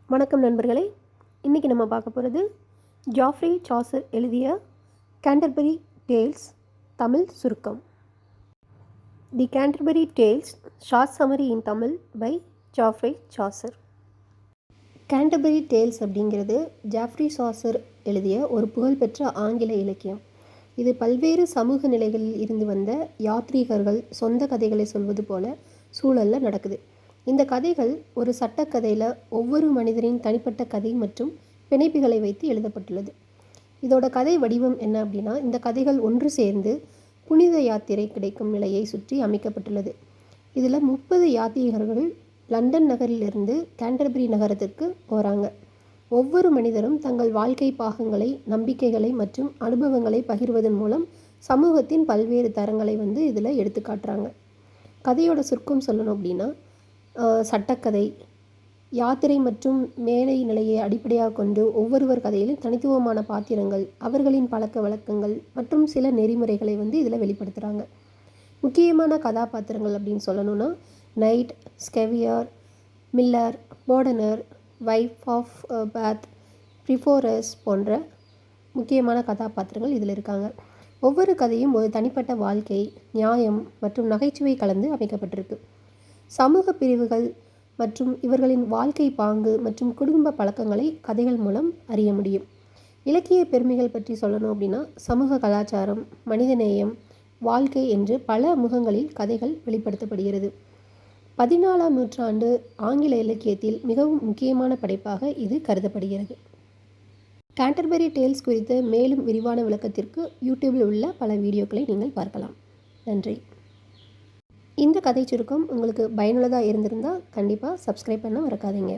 வணக்கம் நண்பர்களே. இன்றைக்கி நம்ம பார்க்க போகிறது ஜாஃப்ரி சாசர் எழுதிய கேண்டர்பரி டேல்ஸ் தமிழ் சுருக்கம். The Canterbury Tales short summary in Tamil by Geoffrey Chaucer. Canterbury Tales அப்படிங்கிறது ஜாஃப்ரி சாசர் எழுதிய ஒரு புகழ்பெற்ற ஆங்கில இலக்கியம். இது பல்வேறு சமூக நிலைகளில் இருந்து வந்த யாத்ரீகர்கள் சொந்த கதைகளை சொல்வது போல சூழலில் நடக்குது. இந்த கதைகள் ஒரு சட்டக்கதையில் ஒவ்வொரு மனிதரின் தனிப்பட்ட கதை மற்றும் பிணைப்புகளை வைத்து எழுதப்பட்டுள்ளது. இதோட கதை வடிவம் என்ன அப்படின்னா, இந்த கதைகள் ஒன்று சேர்ந்து புனித யாத்திரை கிடைக்கும் நிலையை சுற்றி அமைக்கப்பட்டுள்ளது. இதில் 30 யாத்ரீகர்கள் லண்டன் நகரிலிருந்து கேண்டர்பரி நகரத்திற்கு போகிறாங்க. ஒவ்வொரு மனிதரும் தங்கள் வாழ்க்கை பாகங்களை, நம்பிக்கைகளை மற்றும் அனுபவங்களை பகிர்வதன் மூலம் சமூகத்தின் பல்வேறு தரங்களை இதில் எடுத்து காட்டுறாங்க. கதையோட சுருக்கம் சொல்லணும் அப்படின்னா, சட்டக்கதை, யாத்திரை மற்றும் மேலை நிலையை அடிப்படையாக கொண்டு ஒவ்வொருவர் கதையிலும் தனித்துவமான பாத்திரங்கள், அவர்களின் பழக்க வழக்கங்கள் மற்றும் சில நெறிமுறைகளை இதில் வெளிப்படுத்துகிறாங்க. முக்கியமான கதாபாத்திரங்கள் அப்படின்னு சொல்லணும்னா, நைட், ஸ்கெவியர், மில்லர், போர்டனர், வைஃப் ஆஃப் பாத், ப்ரிஃபோரஸ் போன்ற முக்கியமான கதாபாத்திரங்கள் இதில் இருக்காங்க. ஒவ்வொரு கதையும் ஒரு தனிப்பட்ட வாழ்க்கை, நியாயம் மற்றும் நகைச்சுவை கலந்து அமைக்கப்பட்டிருக்கு. சமூக பிரிவுகள் மற்றும் இவர்களின் வாழ்க்கை பாங்கு மற்றும் குடும்ப பழக்கங்களை கதைகள் மூலம் அறிய முடியும். இலக்கிய பெருமைகள் பற்றி சொல்லணும் அப்படின்னா, சமூக கலாச்சாரம், மனிதநேயம், வாழ்க்கை என்று பல முகங்களில் கதைகள் வெளிப்படுத்தப்படுகிறது. 14ஆம் நூற்றாண்டு ஆங்கில இலக்கியத்தில் மிகவும் முக்கியமான படைப்பாக இது கருதப்படுகிறது. கேண்டர்பரி டேல்ஸ் குறித்த மேலும் விரிவான விளக்கத்திற்கு யூடியூபில் உள்ள பல வீடியோக்களை நீங்கள் பார்க்கலாம். நன்றி. இந்த கதை சுருக்கம் உங்களுக்கு பயனுள்ளதாக இருந்திருந்தால் கண்டிப்பாக சப்ஸ்கிரைப் பண்ண மறக்காதீங்க.